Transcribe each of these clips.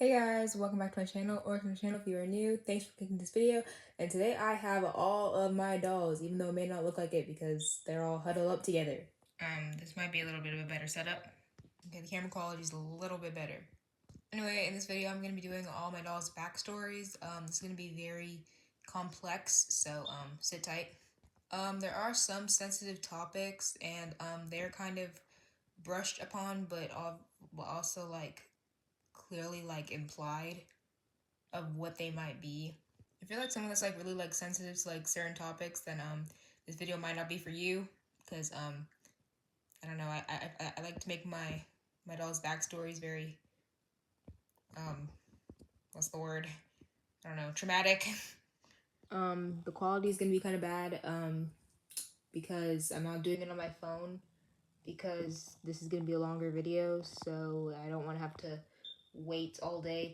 Hey guys, welcome back to my channel, or to my channel if you are new. Thanks for clicking this video. And today I have all of my dolls, even though it may not look like it because they're all huddled up together. This might be a little bit of a better setup. Okay, the camera quality is a little bit better. Anyway, in this video I'm going to be doing all my dolls' backstories. This is going to be very complex, so sit tight. There are some sensitive topics, and they're kind of brushed upon, but also like clearly like implied of what they might be. If you're like someone that's like really like sensitive to like certain topics, then this video might not be for you, because I don't know, I like to make my dolls' backstories very what's the word? I don't know, traumatic. The quality is gonna be kind of bad because I'm not doing it on my phone, because this is gonna be a longer video, so I don't want to have to wait all day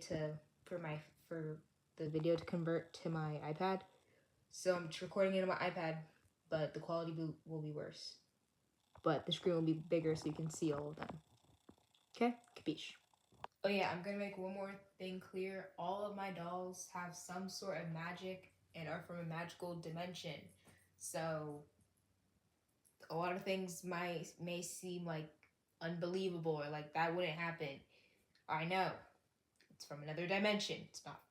for the video to convert to my iPad. So I'm just recording it on my iPad, but the quality will be worse. But the screen will be bigger so you can see all of them. Okay? Capiche. Oh yeah, I'm gonna make one more thing clear. All of my dolls have some sort of magic and are from a magical dimension. So a lot of things may seem like unbelievable, or like that wouldn't happen. I know. It's from another dimension.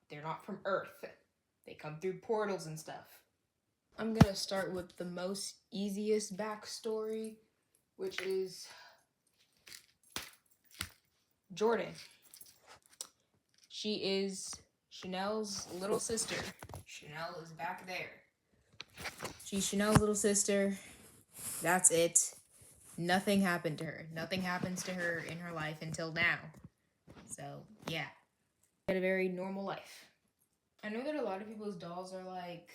They're not from Earth. They come through portals and stuff. I'm gonna start with the most easiest backstory, which is Jordan. She is Chanel's little sister. Chanel is back there. She's Chanel's little sister. That's it. Nothing happened to her. Nothing happens to her in her life until now. So, yeah. She had a very normal life. I know that a lot of people's dolls are like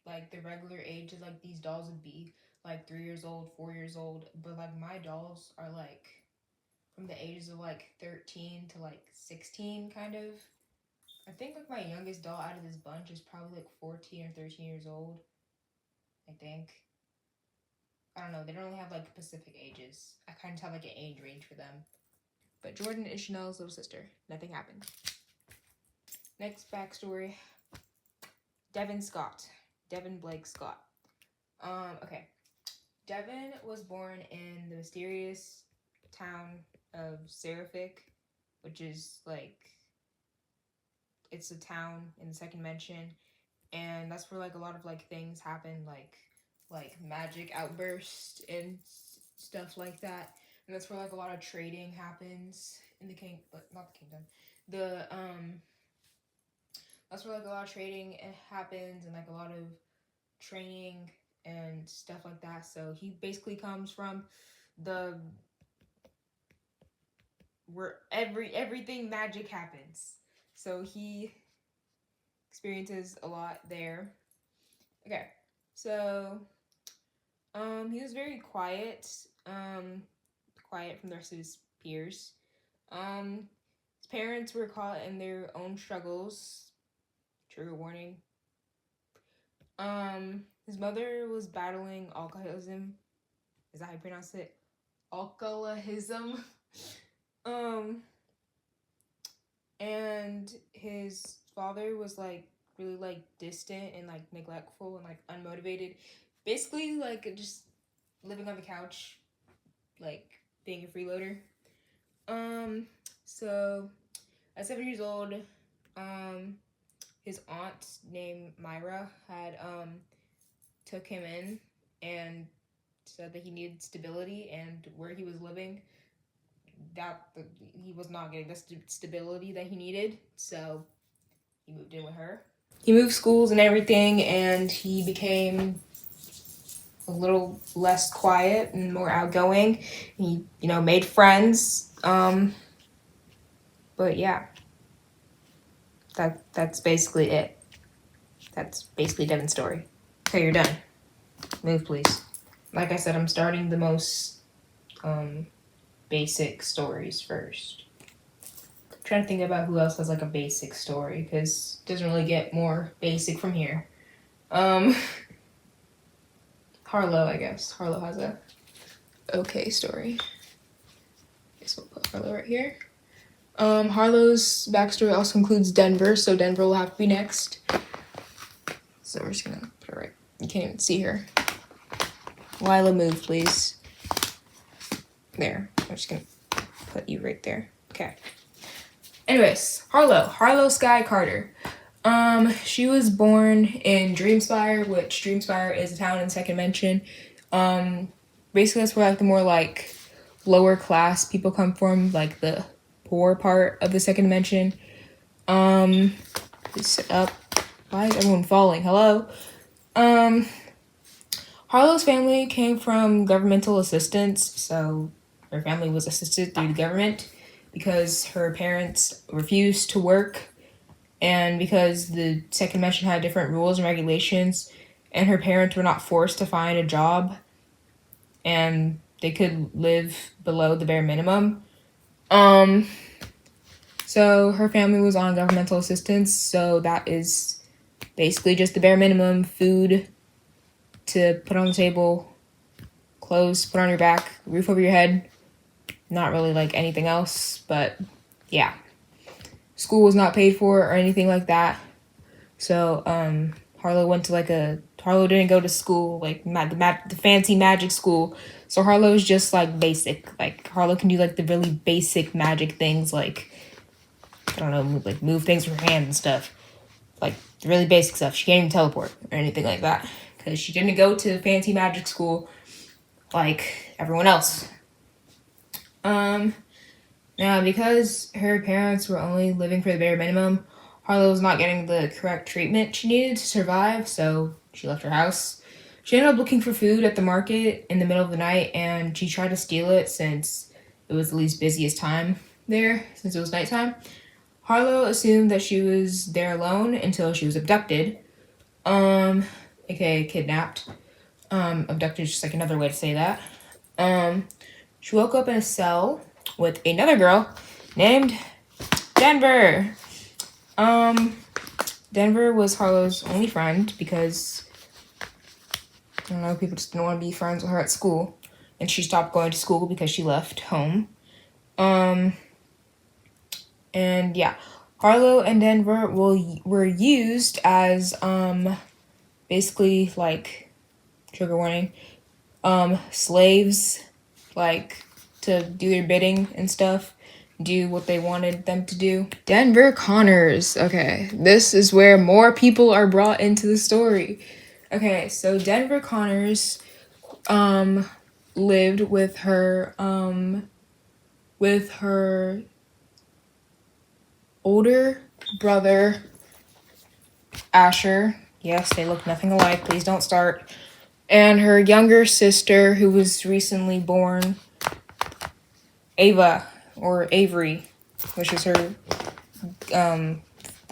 the regular ages like these dolls would be, like 3 years old, 4 years old, but like my dolls are like from the ages of like 13 to like 16 kind of. I think like my youngest doll out of this bunch is probably like 14 or 13 years old, I think. I don't know, they don't really have like specific ages. I kind of have like an age range for them. But Jordan is Chanel's little sister. Nothing happened. Next backstory, Devin Scott. Devin Blake Scott. Okay. Devin was born in the mysterious town of Seraphic, which is like, it's a town in the second dimension, and that's where like a lot of like things happen, like magic outbursts and stuff like that. And that's where like a lot of trading happens in the but not the kingdom. The that's where like a lot of trading happens, and like a lot of training and stuff like that. So he basically comes from the where everything magic happens. So he experiences a lot there. Okay, so he was very quiet, quiet from the rest of his peers. His parents were caught in their own struggles. Trigger warning. His mother was battling alcoholism. Is that how you pronounce it? Alcoholism. And his father was like really like distant and like neglectful and like unmotivated. Basically like just living on the couch, like being a freeloader. So at 7 years old, his aunt named Myra had took him in and said that he needed stability, and where he was living, that he was not getting the stability that he needed, so he moved in with her. He moved schools and everything, and he became a little less quiet and more outgoing. He, made friends. But yeah, that's basically it. That's basically Devin's story. Okay, you're done. Move, please. Like I said, I'm starting the most basic stories first. I'm trying to think about who else has like a basic story, because it doesn't really get more basic from here. Harlow, I guess. Harlow has a okay story. Guess we'll put Harlow right here. Harlow's backstory also includes Denver, so Denver will have to be next. So we're just gonna put it right. You can't even see her. Lila, move, please. There. I'm just gonna put you right there. Okay. Anyways, Harlow Sky Carter. She was born in Dreamspire, which Dreamspire is a town in the second dimension. Basically that's where like the more like lower class people come from, like the poor part of the second dimension. Sit up. Why is everyone falling? Hello? Harlow's family came from governmental assistance, so her family was assisted through the government because her parents refused to work and because the second dimension had different rules and regulations and her parents were not forced to find a job and they could live below the bare minimum. So her family was on governmental assistance, so that is basically just the bare minimum: food to put on the table, clothes put on your back, roof over your head. Not really like anything else, but yeah. School was not paid for or anything like that. So Harlow went to Harlow didn't go to school like the fancy magic school. So Harlow is just like basic. Like Harlow can do like the really basic magic things, like I don't know, like move things with her hand and stuff. Like really basic stuff. She can't even teleport or anything like that because she didn't go to fancy magic school like everyone else. Now because her parents were only living for the bare minimum, Harlow was not getting the correct treatment she needed to survive, so she left her house. She ended up looking for food at the market in the middle of the night, and she tried to steal it since it was the least busiest time there, since it was nighttime. Harlow assumed that she was there alone until she was abducted, aka kidnapped. Abducted is just like another way to say that. She woke up in a cell with another girl named Denver. Denver was Harlow's only friend because, I don't know, people just didn't want to be friends with her at school. And she stopped going to school because she left home. And yeah, Harlow and Denver were used as, basically, like, trigger warning, slaves, like, to do their bidding and stuff. Do what they wanted them to do. Denver Connors. Okay, this is where more people are brought into the story. Okay, so Denver Connors lived with her older brother Asher. Yes, they look nothing alike. Please don't start. And her younger sister, who was recently born, Ava, or Avery, which is her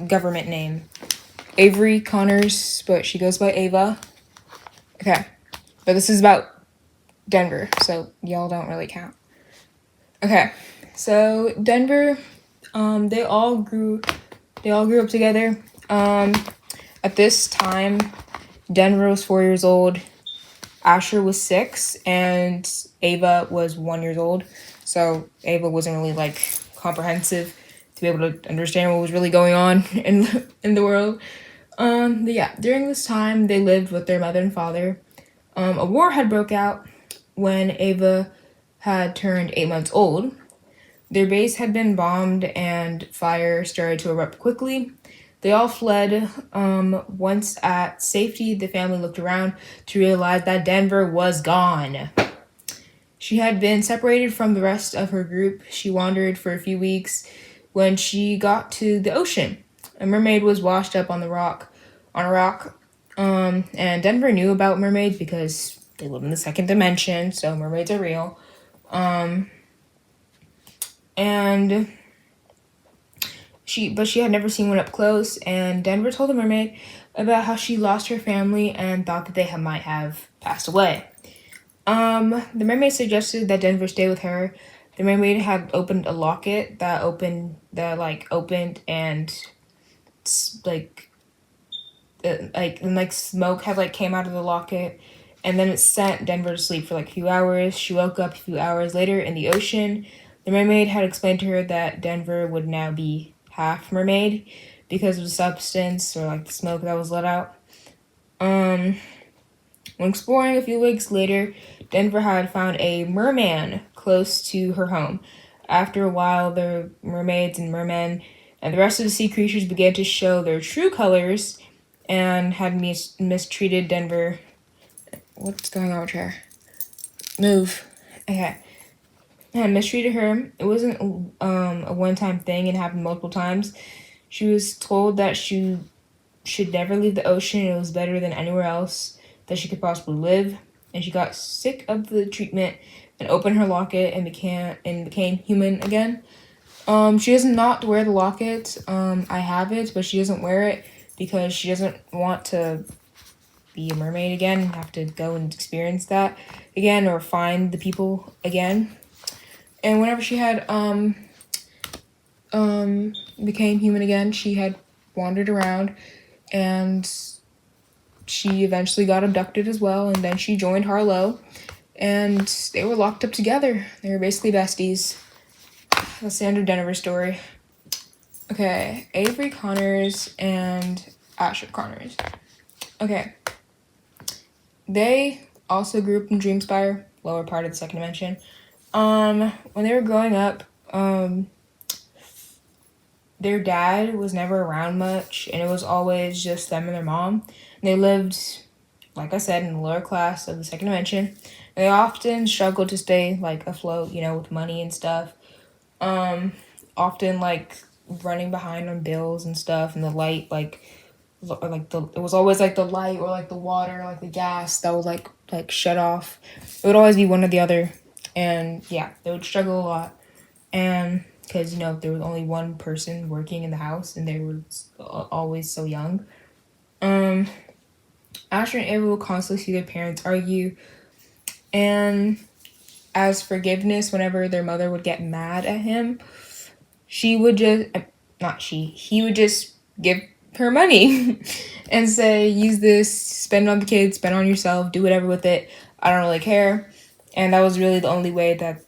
government name. Avery Connors, but she goes by Ava. Okay, but this is about Denver, so y'all don't really count. Okay, so Denver, they all grew up together. At this time, Denver was 4 years old, Asher was 6, and Ava was 1 year old. So Ava wasn't really like comprehensive to be able to understand what was really going on in the world. But yeah, during this time they lived with their mother and father. A war had broke out when Ava had turned 8 months old. Their base had been bombed and fire started to erupt quickly. They all fled. Once at safety, the family looked around to realize that Denver was gone. She had been separated from the rest of her group. She wandered for a few weeks when she got to the ocean. A mermaid was washed up on a rock. And Denver knew about mermaids because they live in the second dimension, so mermaids are real. But she had never seen one up close, and Denver told the mermaid about how she lost her family and thought that they might have passed away. The mermaid suggested that Denver stay with her. The mermaid had opened a locket that opened and smoke had came out of the locket, and then it sent Denver to sleep for a few hours. She woke up a few hours later in the ocean. The mermaid had explained to her that Denver would now be half mermaid because of the substance or like the smoke that was let out. When exploring a few weeks later, Denver had found a merman close to her home. After a while, the mermaids and mermen and the rest of the sea creatures began to show their true colors and had mistreated Denver. What's going on with her? Move. Okay. Had mistreated her. It wasn't a one-time thing. It happened multiple times. She was told that she should never leave the ocean. It was better than anywhere else that she could possibly live. And she got sick of the treatment and opened her locket and became human again. She does not wear the locket. I have it, but she doesn't wear it because she doesn't want to be a mermaid again and have to go and experience that again or find the people again. And whenever she had became human again, she had wandered around and she eventually got abducted as well, and then she joined Harlow and they were locked up together. They were basically besties. That's the end of Denver story. Okay, Avery Connors and Asher Connors. Okay. They also grew up in Dreamspire, lower part of the second dimension. When they were growing up, their dad was never around much, and it was always just them and their mom. They lived, like I said, in the lower class of the second dimension. They often struggled to stay, like, afloat, with money and stuff. Often, like, running behind on bills and stuff, and the light, it was always, like, the light or, like, the water, like, the gas that would, like shut off. It would always be one or the other, and, yeah, they would struggle a lot. And because, there was only one person working in the house, and they were always so young. Asher and Ava would constantly see their parents argue, and as forgiveness, whenever their mother would get mad at him, he would just give her money and say, use this, spend it on the kids, spend it on yourself, do whatever with it, I don't really care. And that was really the only way that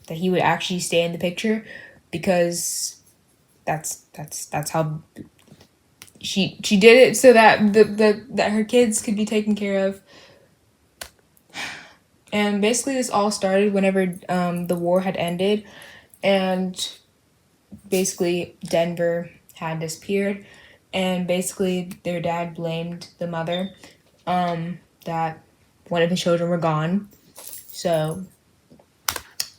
he would actually stay in the picture, because that's how she did it, so that that her kids could be taken care of. And basically this all started whenever the war had ended, and basically Denver had disappeared, and basically their dad blamed the mother that one of his children were gone. So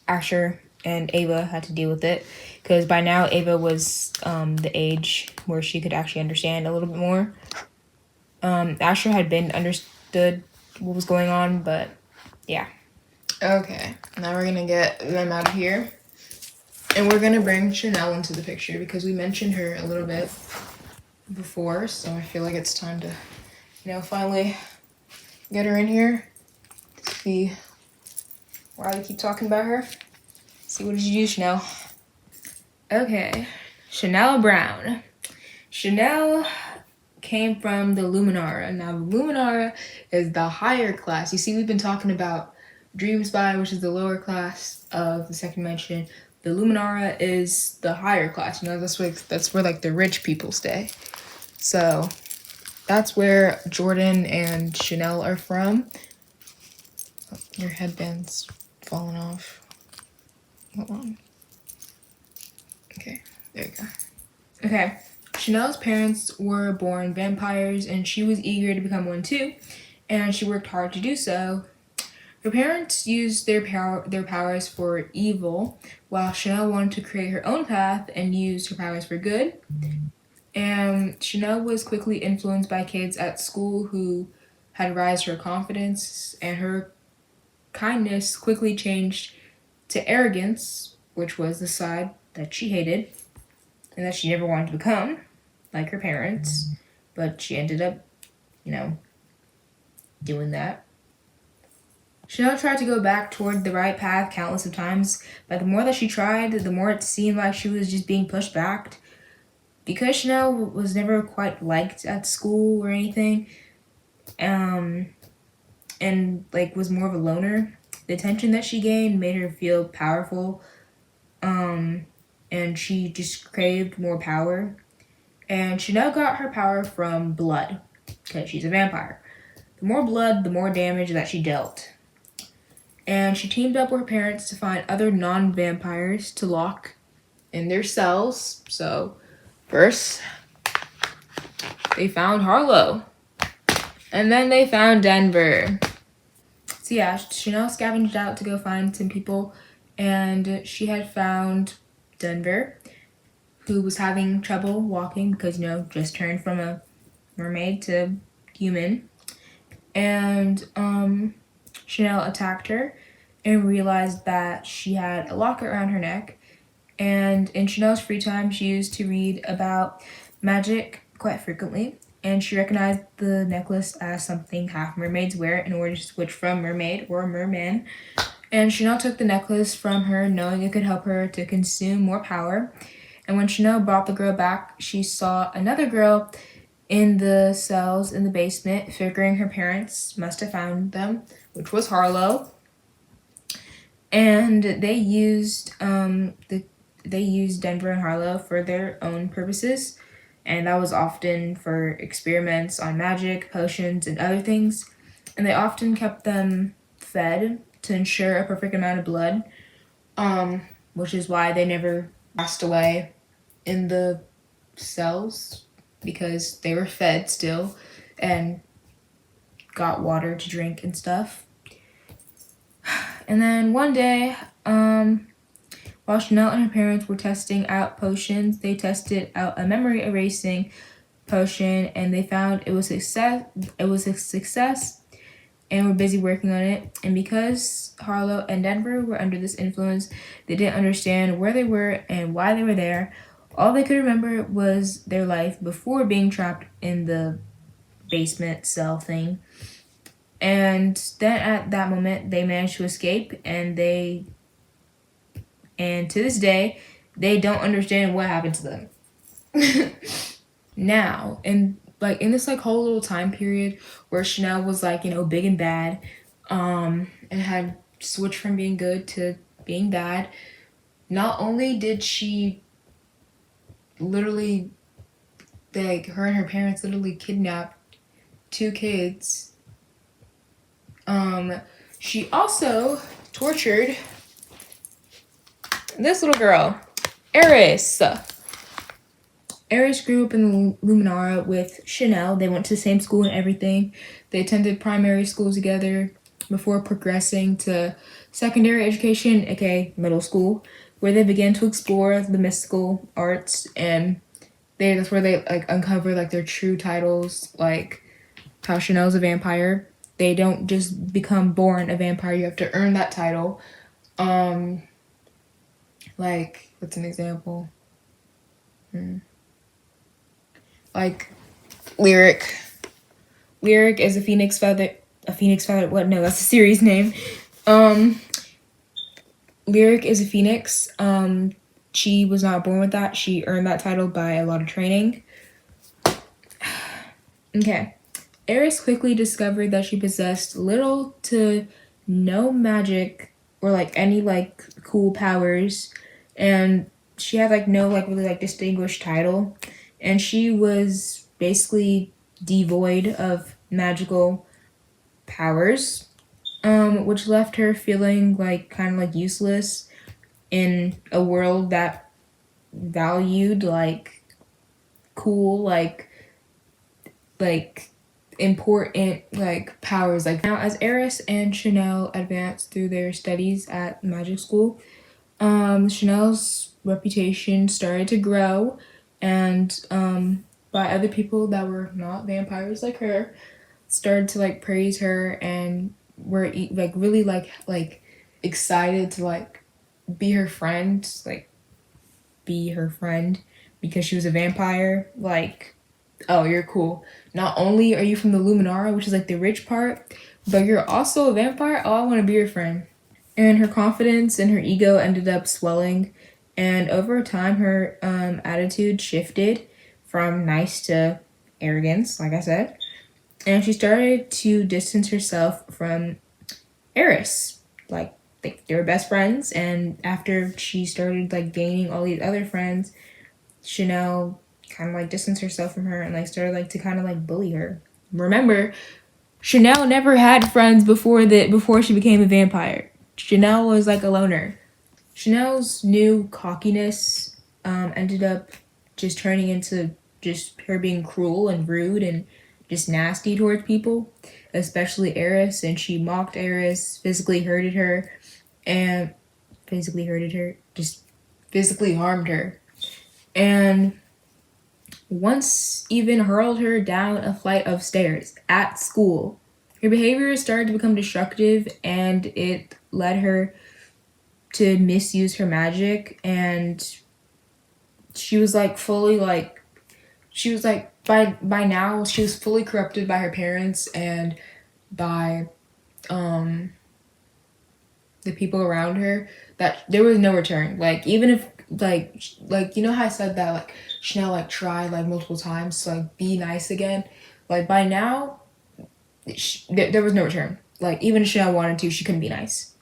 Asher and Ava had to deal with it, because by now Ava was the age where she could actually understand a little bit more. Asher had been understood what was going on, but yeah. Okay, now we're gonna get them out of here, and we're gonna bring Chanel into the picture because we mentioned her a little bit before, so I feel like it's time to, finally get her in here to see why we keep talking about her. See, what did you do, Chanel? Okay, Chanel Brown. Chanel came from the Luminara. Now, the Luminara is the higher class. You see, we've been talking about Dream Spy, which is the lower class of the second dimension. The Luminara is the higher class. That's where like the rich people stay. So that's where Jordan and Chanel are from. Oh, your headband's falling off. Hold on. Okay, there you go. Okay, Chanel's parents were born vampires, and she was eager to become one too, and she worked hard to do so. Her parents used their powers for evil, while Chanel wanted to create her own path and use her powers for good. And Chanel was quickly influenced by kids at school who had raised her confidence, and her kindness quickly changed to arrogance, which was the side that she hated and that she never wanted to become, like her parents. But she ended up, doing that. Chanel tried to go back toward the right path countless of times, but the more that she tried, the more it seemed like she was just being pushed back. Because Chanel was never quite liked at school or anything, and like was more of a loner, the attention that she gained made her feel powerful, and she just craved more power. And Chanel got her power from blood, because she's a vampire. The more blood, the more damage that she dealt. And she teamed up with her parents to find other non-vampires to lock in their cells. So, first, they found Harlow. And then they found Denver. So yeah, Chanel scavenged out to go find some people, and she had found Denver, who was having trouble walking because, just turned from a mermaid to human. And Chanel attacked her and realized that she had a locket around her neck. And in Chanel's free time, she used to read about magic quite frequently. And she recognized the necklace as something half mermaids wear in order to switch from mermaid or merman. And Chanel took the necklace from her, knowing it could help her to consume more power. And when Chanel brought the girl back, she saw another girl in the cells in the basement, figuring her parents must have found them, which was Harlow. And they used Denver and Harlow for their own purposes, and that was often for experiments on magic, potions, and other things. And they often kept them fed to ensure a perfect amount of blood, which is why they never passed away in the cells, because they were fed still and got water to drink and stuff. And then one day, while Chanel and her parents were testing out potions, they tested out a memory erasing potion, and they found it was a success, and were busy working on it. And because Harlow and Denver were under this influence, they didn't understand where they were and why they were there. All they could remember was their life before being trapped in the basement cell thing. And then at that moment, they managed to escape, and to this day, they don't understand what happened to them. Now, in this whole little time period where Chanel was big and bad, and had switched from being good to being bad, not only did she literally, her and her parents literally kidnapped 2 kids, she also tortured this little girl, Eris. Eris grew up in Luminara with Chanel. They went to the same school and everything. They attended primary school together before progressing to secondary education, aka middle school, where they began to explore the mystical arts, and that's where they uncover their true titles, like how Chanel's a vampire. They don't just become born a vampire, you have to earn that title. What's an example? Lyric. Lyric is a phoenix feather. What? No, that's a series name. Lyric is a phoenix. She was not born with that. She earned that title by a lot of training. Okay. Eris quickly discovered that she possessed little to no magic or any cool powers, and she had no really distinguished title, and she was basically devoid of magical powers, which left her feeling kind of useless in a world that valued cool important powers. Now, as Eris and Chanel advanced through their studies at magic school, Chanel's reputation started to grow, and by other people that were not vampires like her, started to praise her and were really excited to be her friend, because she was a vampire. Oh, you're cool. Not only are you from the Luminara, which is the rich part, but you're also a vampire. Oh, I want to be your friend. And her confidence and her ego ended up swelling, and over time her attitude shifted from nice to arrogance, like I said, and she started to distance herself from Eris. like they were best friends, and after she started like gaining all these other friends, Chanel kind of like distanced herself from her and like started like to kind of like bully her. Remember, Chanel never had friends before she became a vampire. Chanel was like a loner. Chanel's new cockiness ended up just turning into just her being cruel and rude and just nasty towards people, especially Eris, and she mocked Eris, and just physically harmed her, and once even hurled her down a flight of stairs at school. Her behavior started to become destructive, and it led her to misuse her magic, and she was like fully like she was like by now she was fully corrupted by her parents and by the people around her, that there was no return. Like even if like you know how I said that like Chanel like tried like multiple times to like be nice again, like by now there was no return. Like even if Chanel wanted to, she couldn't be nice.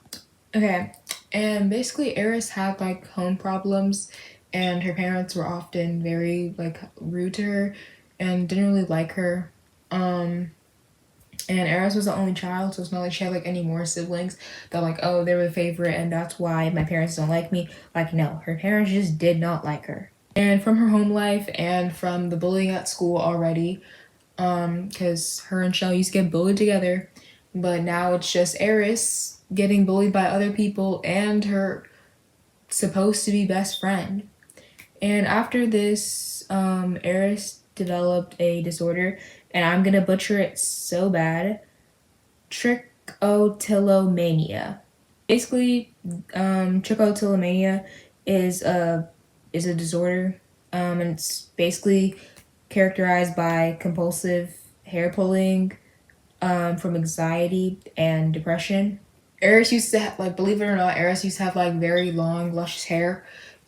Okay, and basically Eris had like home problems, and her parents were often very like rude to her and didn't really like her. And Eris was the only child, so it's not like she had like any more siblings that like, oh, they were the favorite and that's why my parents don't like me. Like no, her parents just did not like her. And from her home life and from the bullying at school already, because her and Shell used to get bullied together, but now it's just Eris getting bullied by other people and her supposed to be best friend. And after this, Eris developed a disorder, and I'm gonna butcher it so bad. Trichotillomania. Basically, trichotillomania is a disorder, and it's basically characterized by compulsive hair pulling, from anxiety and depression. Eris used to have, like, believe it or not, Eris used to have like very long, luscious hair,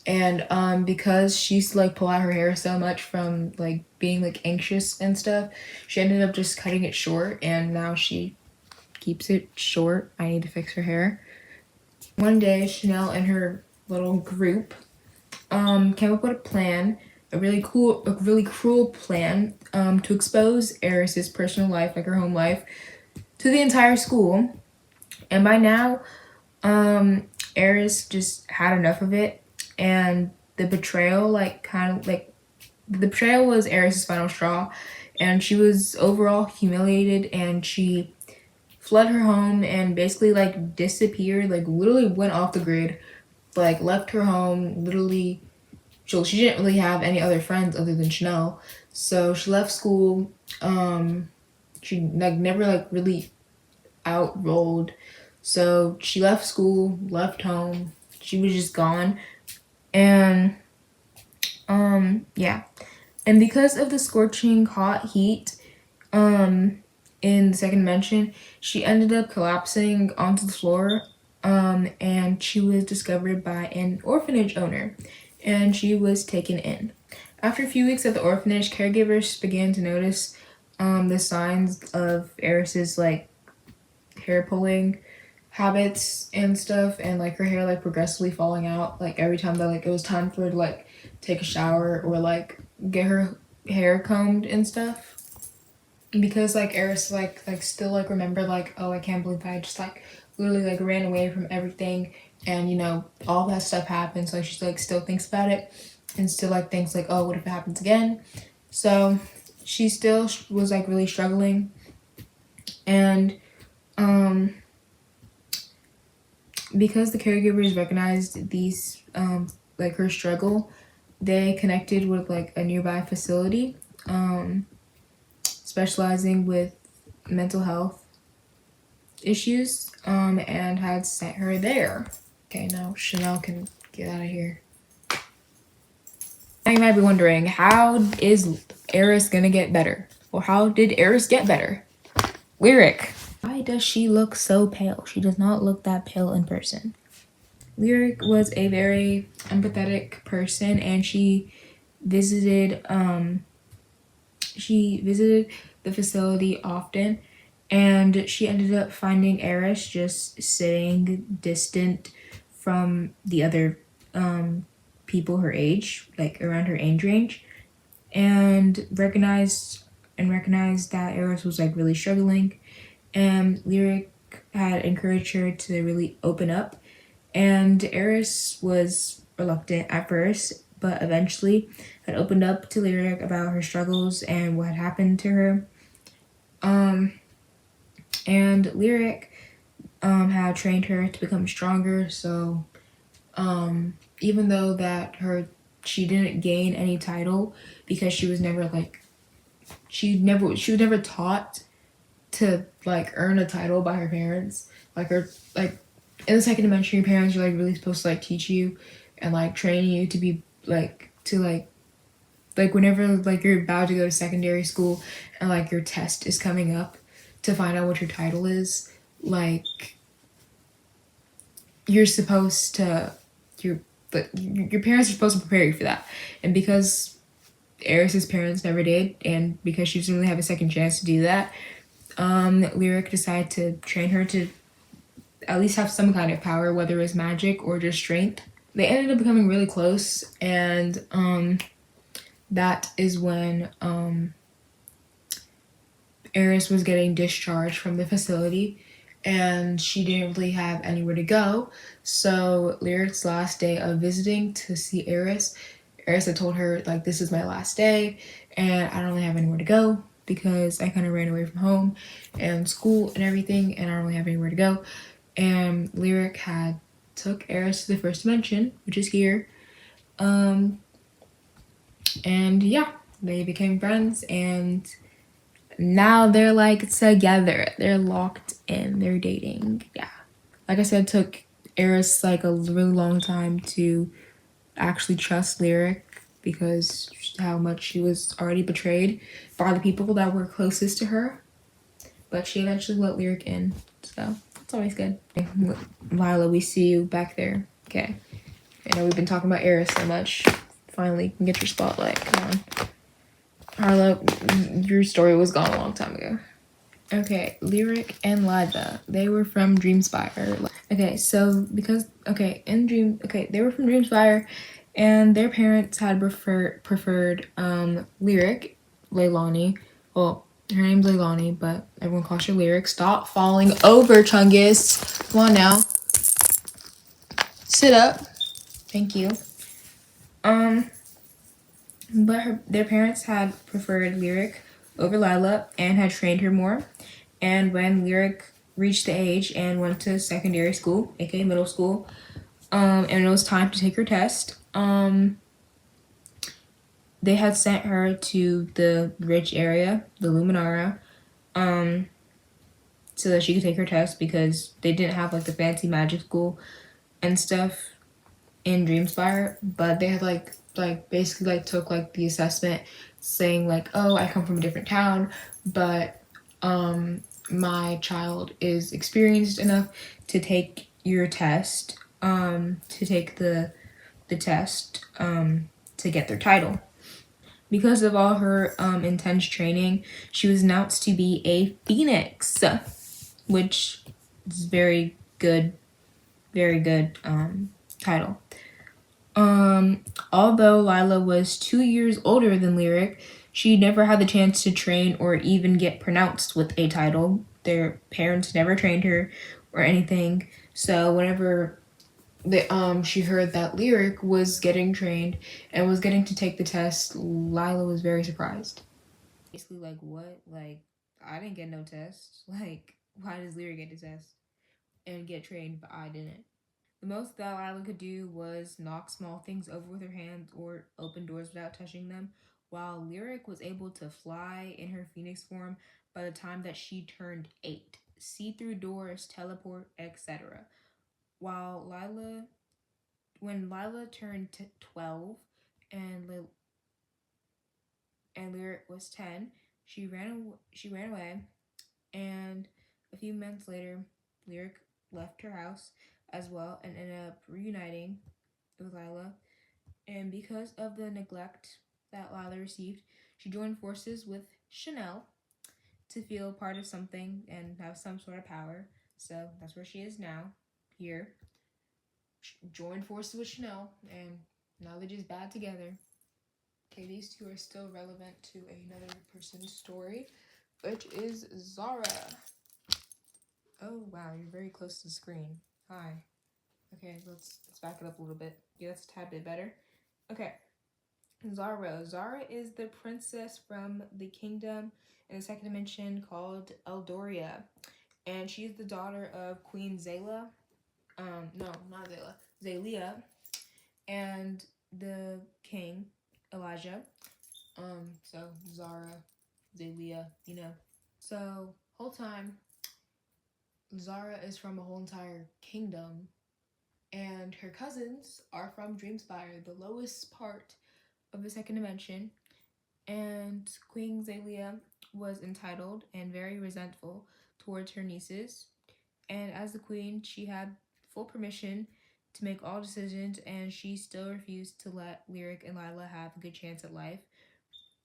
and because she used to like pull out her hair so much from like being like anxious and stuff, she ended up just cutting it short, and now she keeps it short. I need to fix her hair. One day, Chanel and her little group came up with a plan, a really cruel plan, to expose Eris's personal life, like her home life, to the entire school. And by now, Eris just had enough of it, and the betrayal, the betrayal was Eris's final straw, and she was overall humiliated, and she fled her home and basically like disappeared, like literally went off the grid, like left her home, literally. She didn't really have any other friends other than Chanel, so she left school. She like never like really outrolled, so she left school, left home. She was just gone, and yeah. And because of the scorching hot heat, in the second dimension, she ended up collapsing onto the floor, and she was discovered by an orphanage owner, and she was taken in. After a few weeks at the orphanage, caregivers began to notice the signs of Eris's like hair pulling habits and stuff, and like her hair like progressively falling out like every time that like it was time for her to like take a shower or like get her hair combed and stuff. Because like Eris like still like remember like, oh, I can't believe I just like literally like ran away from everything, and you know all that stuff happened, so she like still thinks about it and still like thinks like, oh, what if it happens again. So she still was like really struggling, and because the caregivers recognized these like her struggle, they connected with like a nearby facility specializing with mental health issues, and had sent her there. Okay, now Chanel can get out of here. Now you might be wondering, how is Eris gonna get better? Or how did Eris get better? Lyric. Why does she look so pale? She does not look that pale in person. Lyric was a very empathetic person, and she visited the facility often, And she ended up finding Eris just sitting distant from the other people her age, like around her age range, and recognized that Eris was like really struggling. And Lyric had encouraged her to really open up, and Eris was reluctant at first, but eventually had opened up to Lyric about her struggles and what had happened to her. And Lyric had trained her to become stronger. So even though that she didn't gain any title because she was never like she was never taught to like earn a title by her parents. Like her like in the second dimension, your parents are like really supposed to like teach you and like train you to be like to like whenever like you're about to go to secondary school and like your test is coming up to find out what your title is, like you're supposed to your parents are supposed to prepare you for that. And because Eris's parents never did, and because she doesn't really have a second chance to do that, Lyric decided to train her to at least have some kind of power, whether it's magic or just strength. They ended up becoming really close, and that is when Eris was getting discharged from the facility, and she didn't really have anywhere to go. So Lyric's last day of visiting to see Eris had told her like, this is my last day and I don't really have anywhere to go because I kind of ran away from home and school and everything, and I don't really have anywhere to go. And Lyric had took Eris to the first dimension, which is here. And yeah, they became friends, and now they're like together. They're locked in. They're dating. Yeah. Like I said, it took Eris like a really long time to actually trust Lyric because how much she was already betrayed by the people that were closest to her. But she eventually let Lyric in. So it's always good. Lila, we see you back there. Okay. I know we've been talking about Eris so much. Finally, you can get your spotlight. Come on. Harlow, your story was gone a long time ago. Okay, Lyric and Lila, they were from Dreamspire. Okay, so they were from Dreamspire, and their parents had preferred Lyric, Leilani. Well, her name's Leilani, but everyone calls her Lyric. Stop falling over, Chungus. Come on now. Sit up. Thank you. But their parents had preferred Lyric over Lila and had trained her more. And when Lyric reached the age and went to secondary school, aka middle school, and it was time to take her test, they had sent her to the rich area, the Luminara, so that she could take her test because they didn't have like the fancy magic school and stuff in Dreamspire, but they had like basically like took like the assessment saying like, oh, I come from a different town, but my child is experienced enough to take your test, to take the test, to get their title. Because of all her intense training, she was announced to be a phoenix, which is very good title. Although Lila was 2 years older than Lyric, she never had the chance to train or even get pronounced with a title. Their parents never trained her or anything. So whenever she heard that Lyric was getting trained and was getting to take the test, Lila was very surprised. Basically, like, what? Like, I didn't get no test. Like, why does Lyric get the test and get trained, but I didn't? The most that Lila could do was knock small things over with her hands or open doors without touching them, while Lyric was able to fly in her phoenix form by the time that she turned 8, see through doors, teleport, etc. While when Lila turned 12 and Lyric was 10, she ran away, and a few months later, Lyric left her house as well and ended up reuniting with Lila. And because of the neglect that Lila received, she joined forces with Chanel to feel part of something and have some sort of power. So that's where she is now, here. Joined forces with Chanel, and now they're just bad together. Okay, these two are still relevant to another person's story, which is Zara. Oh wow, you're very close to the screen. Hi. Okay, let's back it up a little bit. Yeah, that's a tad bit better. Okay. Zara. Zara is the princess from the kingdom in the second dimension called Eldoria. And she's the daughter of Queen Zayla. No, not Zayla. Zalia. And the king, Elijah. So Zara, Zalia, you know. So, whole time, Zara is from a whole entire kingdom, and her cousins are from Dreamspire, the lowest part of the second dimension. And Queen Zalia was entitled and very resentful towards her nieces. And as the queen, she had full permission to make all decisions, and she still refused to let Lyric and Lila have a good chance at life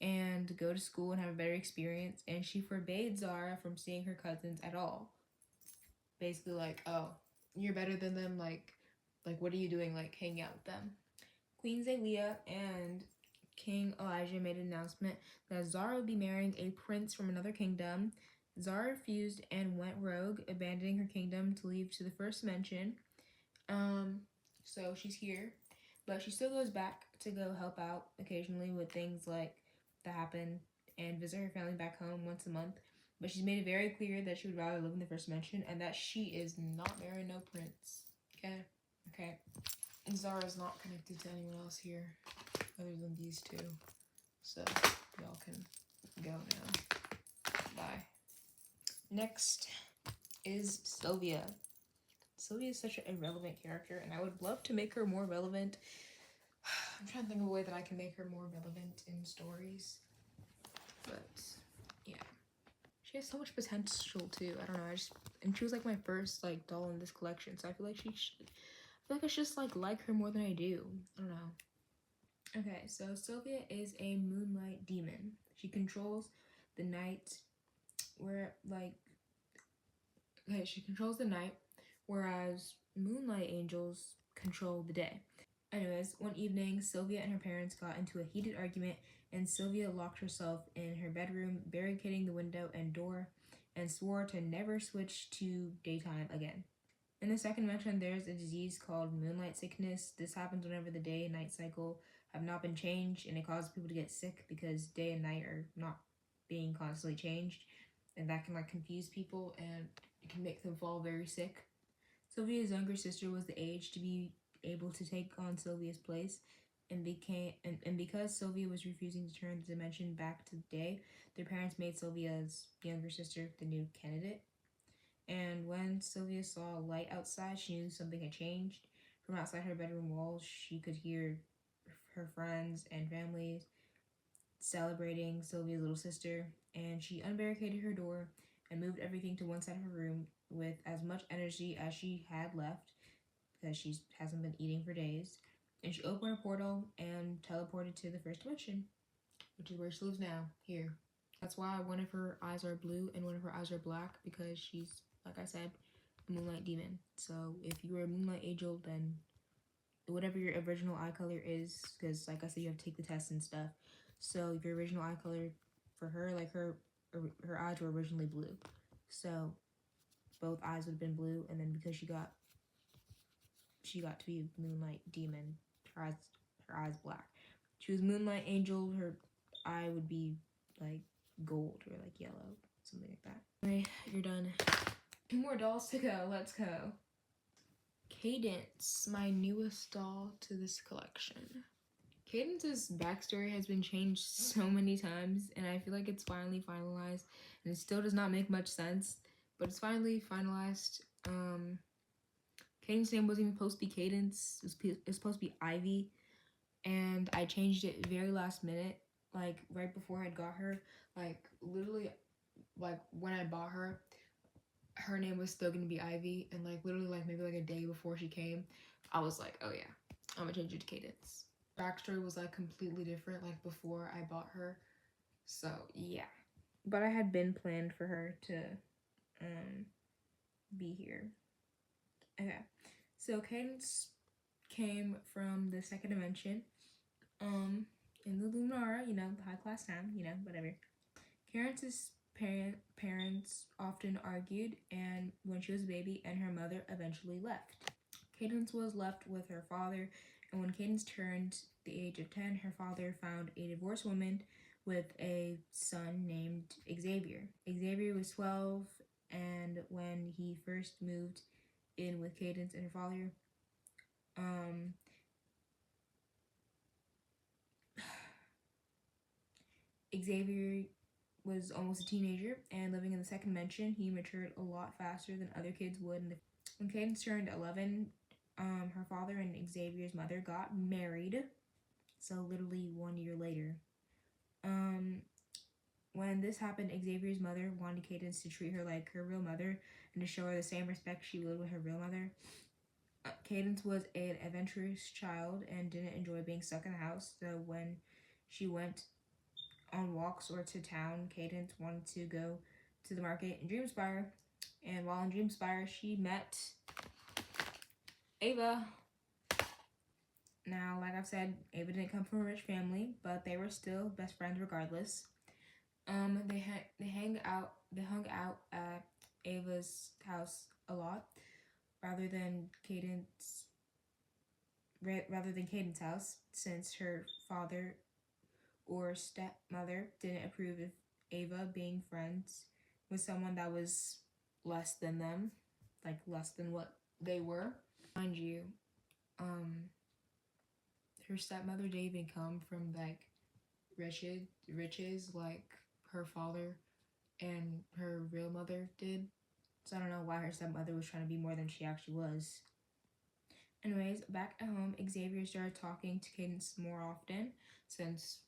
and go to school and have a better experience. And she forbade Zara from seeing her cousins at all. Basically, like, oh, you're better than them. Like, what are you doing? Like, hanging out with them. Queen Zalia and King Elijah made an announcement that Zara would be marrying a prince from another kingdom. Zara refused and went rogue, abandoning her kingdom to leave to the first dimension. So she's here, but she still goes back to go help out occasionally with things like that happen and visit her family back home once a month. But she's made it very clear that she would rather live in the first dimension and that she is not marrying no prince. Okay? Okay. And Zara's not connected to anyone else here other than these two. So y'all can go now. Bye. Next is Sylvia. Sylvia is such an irrelevant character, and I would love to make her more relevant. I'm trying to think of a way that I can make her more relevant in stories. But yeah. She has so much potential too. I don't know. And she was like my first like doll in this collection, so I feel like I should just like her more than I do. I don't know. Okay, so Sylvia is a moonlight demon. She controls the night she controls the night, whereas moonlight angels control the day. Anyways, one evening, Sylvia and her parents got into a heated argument, and Sylvia locked herself in her bedroom, barricading the window and door, and swore to never switch to daytime again. In the second dimension, there's a disease called moonlight sickness. This happens whenever the day and night cycle have not been changed, and it causes people to get sick because day and night are not being constantly changed, and that can like confuse people and it can make them fall very sick. Sylvia's younger sister was the age to be able to take on Sylvia's place, and because Sylvia was refusing to turn the dimension back to the day, their parents made Sylvia's younger sister the new candidate. And when Sylvia saw a light outside, she knew something had changed. From outside her bedroom walls, she could hear her friends and families celebrating Sylvia's little sister, and she unbarricaded her door and moved everything to one side of her room with as much energy as she had left because she hasn't been eating for days. And she opened a portal and teleported to the first dimension, which is where she lives now, here. That's why one of her eyes are blue and one of her eyes are black, because she's, like I said, a moonlight demon. So if you are a moonlight angel, then whatever your original eye color is, because like I said, you have to take the test and stuff. So your original eye color for her, like her eyes were originally blue. So both eyes would have been blue, and then because she got to be a moonlight demon, her eyes black. She was moonlight angel, her eye would be like gold or like yellow, something like that. Anyway, you're done. More dolls to go. Let's go. Cadence, my newest doll to this collection. Cadence's backstory has been changed so many times, and I feel like it's finally finalized, and it still does not make much sense, but it's finally finalized. Cadence's name wasn't even supposed to be Cadence. It's supposed to be Ivy, and I changed it very last minute, like right before I got her. Like literally, like when I bought her, her name was still gonna be Ivy, and like literally like maybe like a day before she came, I was like, oh yeah, I'm gonna change it to Cadence. Backstory was like completely different like before I bought her, so yeah. but I had been planned for her to be here. Okay, so Cadence came from the second dimension, in the Luminara, you know, the high class town, you know, whatever. Cadence's parents often argued, and when she was a baby, and her mother eventually left. Cadence was left with her father, and when Cadence turned the age of 10, her father found a divorced woman with a son named Xavier. Xavier was 12, and when he first moved in with Cadence and her father, Xavier was almost a teenager, and living in the second dimension, he matured a lot faster than other kids would. When Cadence turned 11, her father and Xavier's mother got married, so literally 1 year later. When this happened, Xavier's mother wanted Cadence to treat her like her real mother and to show her the same respect she would with her real mother. Cadence was an adventurous child and didn't enjoy being stuck in the house, so when she went on walks or to town, Cadence wanted to go to the market in Dreamspire, and while in Dreamspire, she met Ava. Now, like I've said, Ava didn't come from a rich family, but they were still best friends regardless. They hung out at Ava's house a lot, rather than Cadence's house, since her father or stepmother didn't approve of Ava being friends with someone that was less than them, like less than what they were. Mind you, her stepmother didn't even come from like riches like her father and her real mother did. So I don't know why her stepmother was trying to be more than she actually was. Anyways, back at home, Xavier started talking to Cadence more often since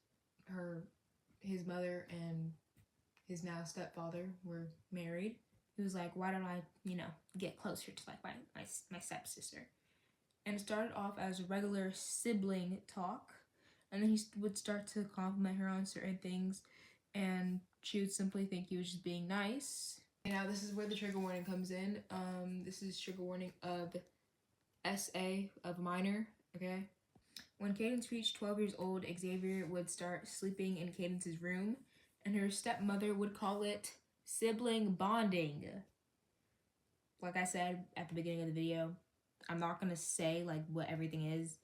his mother and his now stepfather were married. He was like, why don't I, get closer to like my stepsister? And it started off as a regular sibling talk, and then he would start to compliment her on certain things, and she would simply think he was just being nice. And now this is where the trigger warning comes in. This is trigger warning of SA of minor, okay? When Cadence reached 12 years old, Xavier would start sleeping in Cadence's room, and her stepmother would call it sibling bonding. Like I said at the beginning of the video, I'm not gonna say like what everything is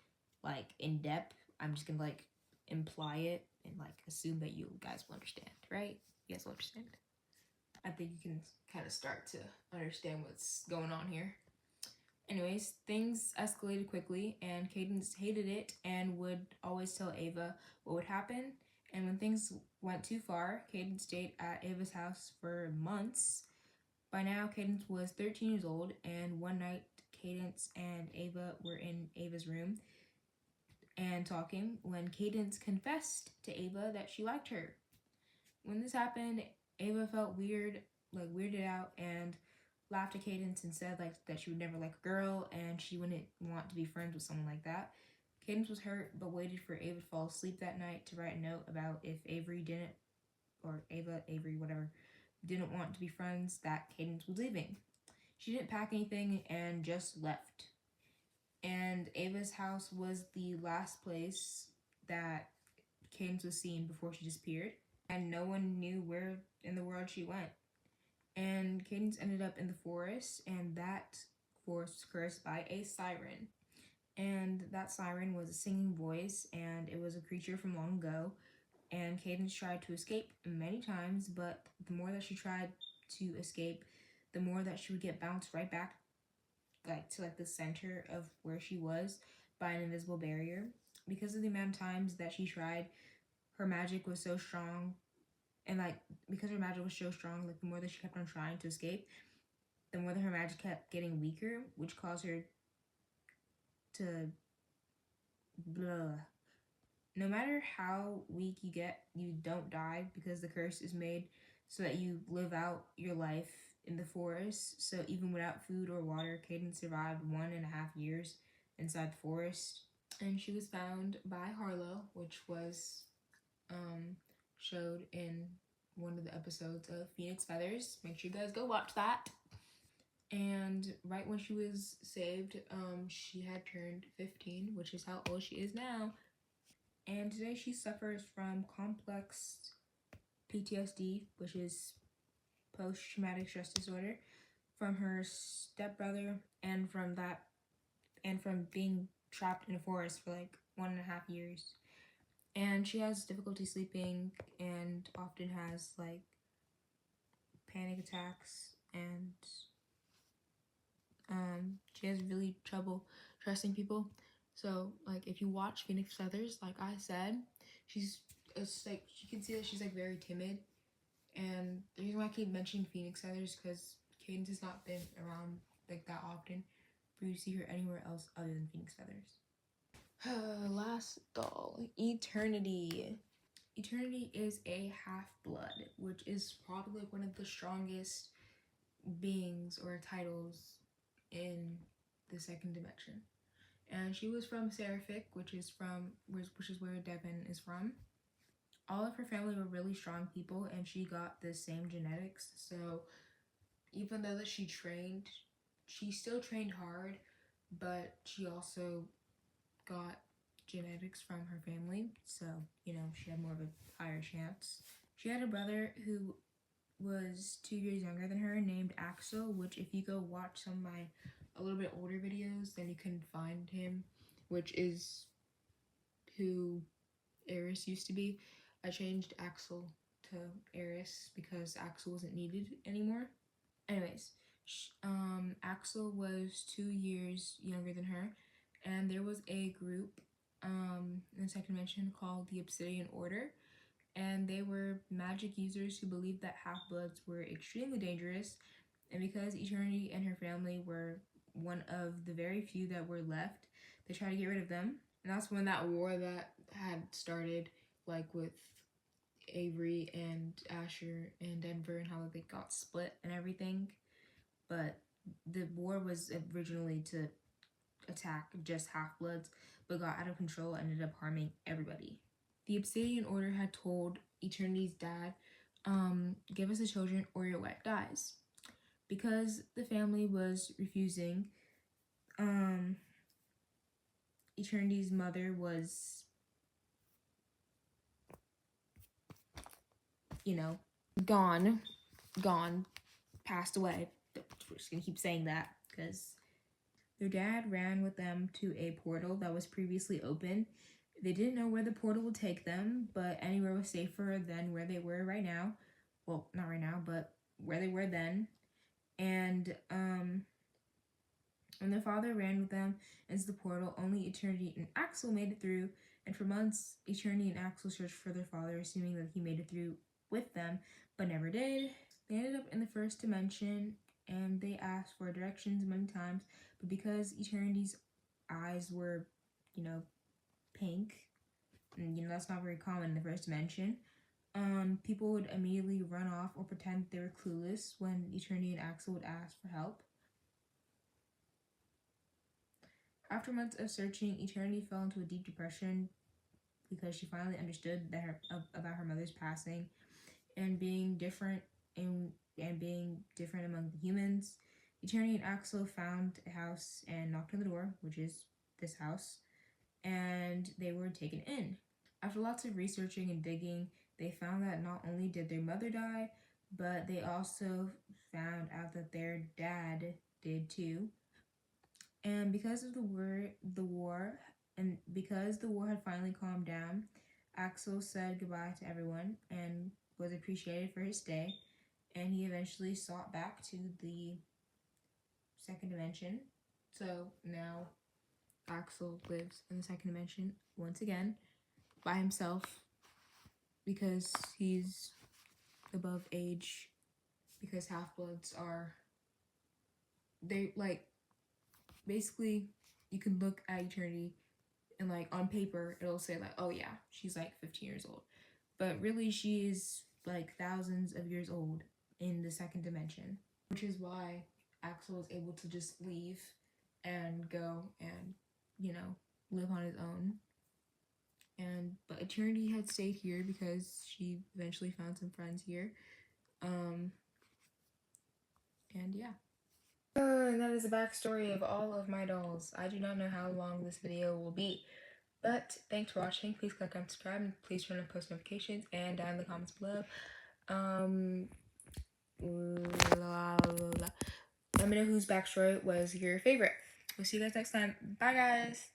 like in depth. I'm just gonna like imply it and like assume that you guys will understand, right? You guys will understand. I think you can kind of start to understand what's going on here. Anyways, things escalated quickly, and Cadence hated it and would always tell Ava what would happen. And when things went too far, Cadence stayed at Ava's house for months. By now, Cadence was 13 years old, and one night, Cadence and Ava were in Ava's room and talking when Cadence confessed to Ava that she liked her. When this happened, Ava felt weirded out, and laughed at Cadence and said like that she would never like a girl and she wouldn't want to be friends with someone like that. Cadence was hurt but waited for Ava to fall asleep that night to write a note about if Avery, whatever, didn't want to be friends, that Cadence was leaving. She didn't pack anything and just left. And Ava's house was the last place that Cadence was seen before she disappeared, and no one knew where in the world she went. And Cadence ended up in the forest, and that forest was cursed by a siren. And that siren was a singing voice, and it was a creature from long ago. And Cadence tried to escape many times, but the more that she tried to escape, the more that she would get bounced right back to the center of where she was by an invisible barrier. Because of the amount of times that she tried, her magic was so strong, and because her magic was so strong, the more that she kept on trying to escape, the more that her magic kept getting weaker, which caused her to blah. No matter how weak you get, you don't die, because the curse is made so that you live out your life in the forest. So even without food or water, Cadence survived 1.5 years inside the forest. And she was found by Harlow, which was showed in one of the episodes of Phoenix Feathers. Make sure you guys go watch that. And right when she was saved, she had turned 15, which is how old she is now. And today she suffers from complex PTSD, which is post-traumatic stress disorder, from her stepbrother and from being trapped in a forest for like 1.5 years. And she has difficulty sleeping and often has like panic attacks, and she has really trouble trusting people. So like if you watch Phoenix Feathers, like I said, it's like you can see that she's like very timid. And the reason why I keep mentioning Phoenix Feathers because Cadence has not been around like that often for you to see her anywhere else other than Phoenix Feathers. Last doll, Eternity. Eternity is a half-blood, which is probably one of the strongest beings or titles in the second dimension. And she was from Seraphic, which is where Devin is from. All of her family were really strong people, and she got the same genetics. So even though that she still trained hard, but she also got genetics from her family. So, she had more of a higher chance. She had a brother who was 2 years younger than her named Axel, which if you go watch some of my a little bit older videos, then you can find him, which is who Eris used to be. I changed Axel to Eris because Axel wasn't needed anymore. Anyways, Axel was 2 years younger than her, and there was a group in the second dimension called the Obsidian Order, and they were magic users who believed that half-bloods were extremely dangerous, and because Eternity and her family were one of the very few that were left, they tried to get rid of them. And that's when that war that had started, like with Avery and Asher and Denver, and how they got split and everything. But the war was originally to attack just half-bloods, but got out of control and ended up harming everybody. The Obsidian Order had told Eternity's dad, give us the children or your wife dies. Because the family was refusing, Eternity's mother was, gone, passed away. We're just gonna keep saying that because their dad ran with them to a portal that was previously open. They didn't know where the portal would take them, but anywhere was safer than where they were right now. Well, not right now, but where they were then. And when their father ran with them into the portal, only Eternity and Axel made it through. And for months, Eternity and Axel searched for their father, assuming that he made it through with them, but never did. They ended up in the first dimension, and they asked for directions many times, but because Eternity's eyes were, pink, and that's not very common in the first dimension, people would immediately run off or pretend they were clueless when Eternity and Axel would ask for help. After months of searching, Eternity fell into a deep depression because she finally understood about her mother's passing and being different and being different among the humans. Eternity and Axel found a house and knocked on the door, which is this house, and they were taken in. After lots of researching and digging, they found that not only did their mother die, but they also found out that their dad did too. And because of the war, and because the war had finally calmed down, Axel said goodbye to everyone and was appreciated for his stay. And he eventually sought back to the second dimension. So now Axel lives in the second dimension once again by himself because he's above age, because half-bloods are, they like, basically you can look at Eternity and like on paper it'll say like, oh yeah, she's like 15 years old, but really she is like thousands of years old in the second dimension, which is why Axel is able to just leave and go and live on his own. But Eternity had stayed here because she eventually found some friends here. And yeah. And that is the backstory of all of my dolls. I do not know how long this video will be, but thanks for watching. Please click on subscribe and please turn on post notifications and down in the comments below. Let me know whose backstory was your favorite. We'll see you guys next time. Bye, guys.